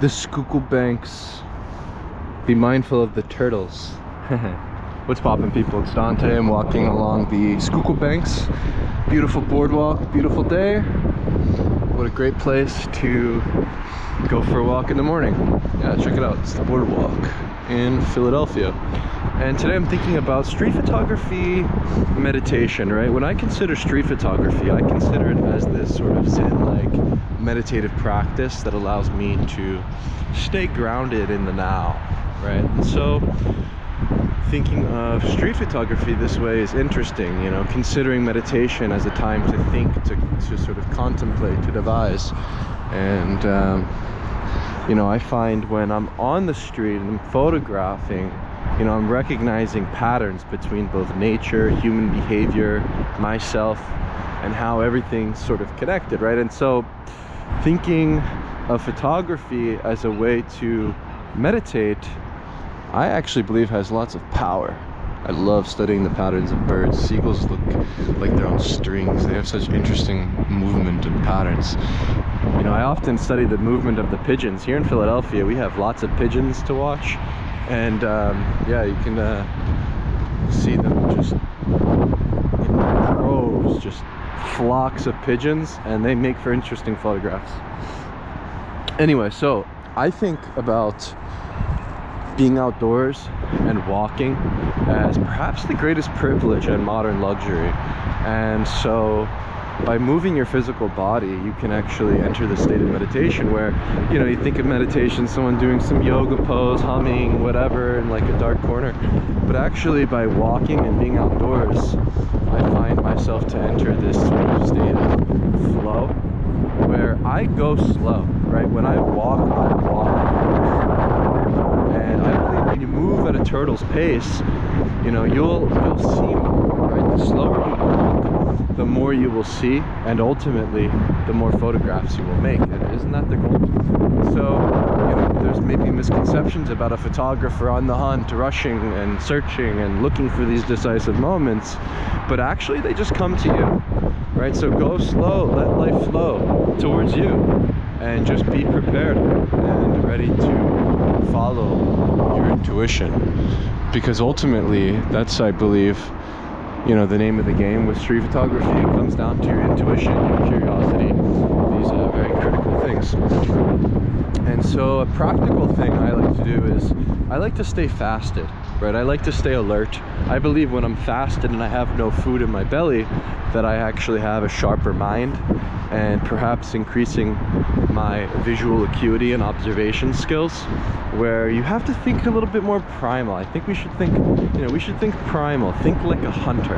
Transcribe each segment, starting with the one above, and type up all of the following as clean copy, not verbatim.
the Schuylkill Banks. Be mindful of the turtles. What's poppin', people? It's Dante. I'm walking along the Schuylkill Banks. Beautiful boardwalk, beautiful day. What a great place to go for a walk in the morning. Yeah, check it out. It's the boardwalk in Philadelphia. And today I'm thinking about street photography meditation, right? When I consider street photography, I consider it as this sort of Zen-like meditative practice that allows me to stay grounded in the now, right? And so thinking of street photography this way is interesting, you know, considering meditation as a time to think, to sort of contemplate, to devise. And you know, I find when I'm on the street and I'm photographing, you know, I'm recognizing patterns between both nature, human behavior, myself, and how everything's sort of connected, right? And so thinking of photography as a way to meditate, I actually believe has lots of power. I love studying the patterns of birds. Seagulls look like they're on strings. They have such interesting movement and patterns. You know, I often study the movement of the pigeons. Here in Philadelphia, we have lots of pigeons to watch. And yeah, you can see them just in droves, just flocks of pigeons, and they make for interesting photographs. Anyway, so I think about being outdoors and walking as perhaps the greatest privilege and modern luxury. And so by moving your physical body, you can actually enter the state of meditation where, you know, you think of meditation, someone doing some yoga pose, humming, whatever, in like a dark corner. But actually by walking and being outdoors, I find myself to enter this sort of state of flow where I go slow, right? When I walk, and I believe when you move at a turtle's pace, you know, you'll see more, right? The slower you walk, the more you will see, and ultimately the more photographs you will make. And isn't that the goal? So, you know, there's maybe misconceptions about a photographer on the hunt, rushing and searching and looking for these decisive moments, but actually they just come to you, right? So go slow, let life flow towards you, and just be prepared and ready to follow your intuition, because ultimately that's, I believe, you know, the name of the game with street photography. It comes down to your intuition, your curiosity, these very critical things. And so a practical thing I like to do is I like to stay fasted, right? I like to stay alert. I believe when I'm fasted and I have no food in my belly, that I actually have a sharper mind, and perhaps increasing my visual acuity and observation skills, where you have to think a little bit more primal. I think we should think, you know, we should think primal, think like a hunter,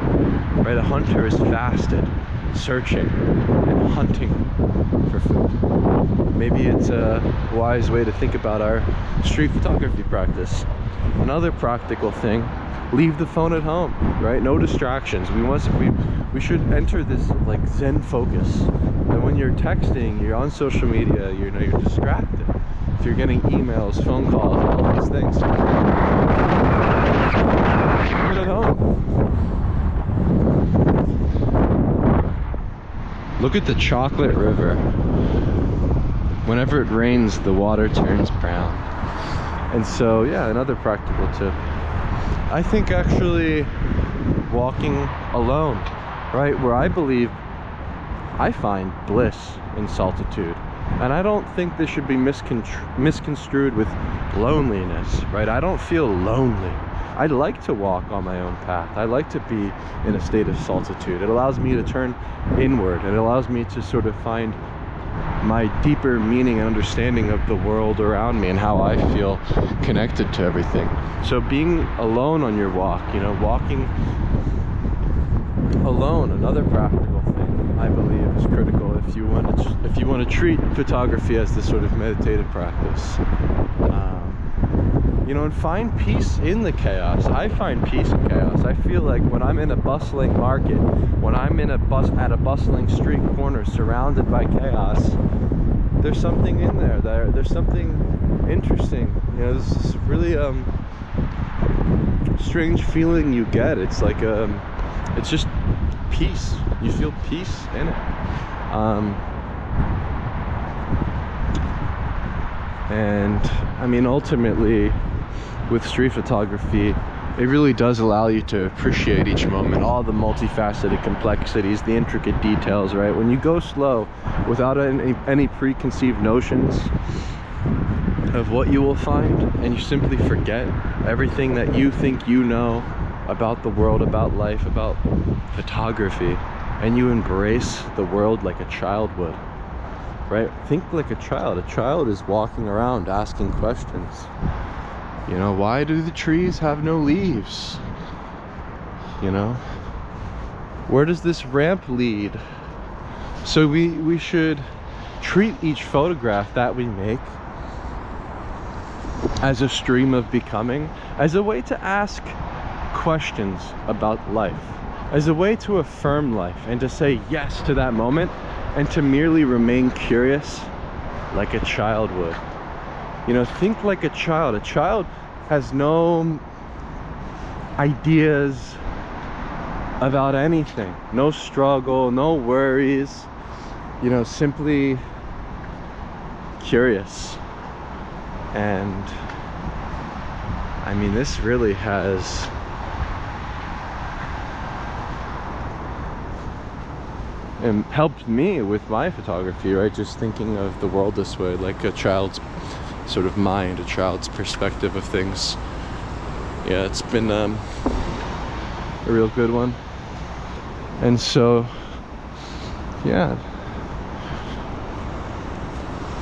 right? A hunter is fasted, searching and hunting for food. Maybe it's a wise way to think about our street photography practice. Another practical thing, leave the phone at home, right? No distractions. We should enter this like Zen focus. And when you're texting, you're on social media, you know, you're distracted. If you're getting emails, phone calls, all these things, leave it at home. Look at the chocolate river. Whenever it rains, the water turns brown. And so, yeah, another practical tip. I think actually walking alone, right, where I believe I find bliss in solitude. And I don't think this should be misconstrued with loneliness, right? I don't feel lonely. I like to walk on my own path. I like to be in a state of solitude. It allows me to turn inward. It allows me to sort of find my deeper meaning and understanding of the world around me and how I feel connected to everything. So being alone on your walk, you know, walking alone, another practical thing I believe is critical if you want to treat photography as this sort of meditative practice. You know, and find peace in the chaos. I find peace in chaos. I feel like when I'm in a bustling market, when I'm in at a bustling street corner surrounded by chaos, there's something in there. There's something interesting. You know, this is really strange feeling you get. It's like it's just peace. You feel peace in it. And I mean, ultimately with street photography, it really does allow you to appreciate each moment, all the multifaceted complexities, the intricate details, right? When you go slow without any preconceived notions of what you will find, and you simply forget everything that you think you know about the world, about life, about photography, and you embrace the world like a child would, right? Think like a child. A child is walking around asking questions. You know, why do the trees have no leaves? You know, where does this ramp lead? So we should treat each photograph that we make as a stream of becoming, as a way to ask questions about life, as a way to affirm life and to say yes to that moment, and to merely remain curious like a child would. You know, think like a child. A child has no ideas about anything, no struggle, no worries, you know, simply curious. And I mean, this really has helped me with my photography, right? Just thinking of the world this way, like a child's sort of mind, a child's perspective of things. Yeah, it's been a real good one. And so, yeah,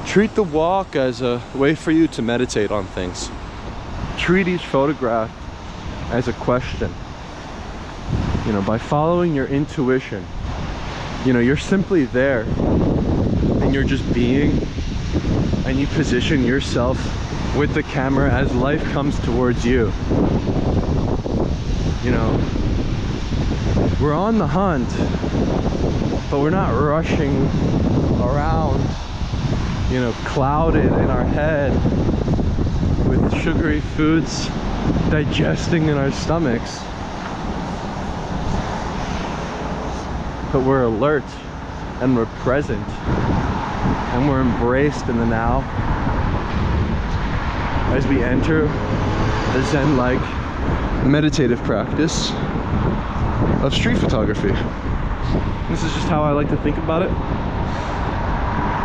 treat the walk as a way for you to meditate on things. Treat each photograph as a question. You know, by following your intuition, you know, you're simply there and you're just being, and you position yourself with the camera as life comes towards you. You know, we're on the hunt, but we're not rushing around, you know, clouded in our head with sugary foods digesting in our stomachs. But we're alert and we're present and we're embraced in the now as we enter the Zen-like meditative practice of street photography. This is just how I like to think about it,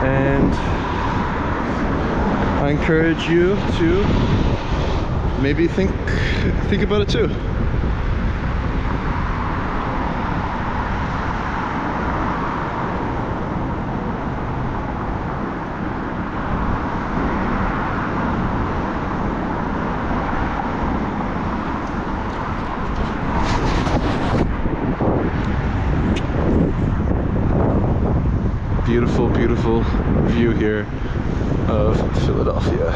and I encourage you to maybe think about it too. Beautiful, beautiful view here of Philadelphia.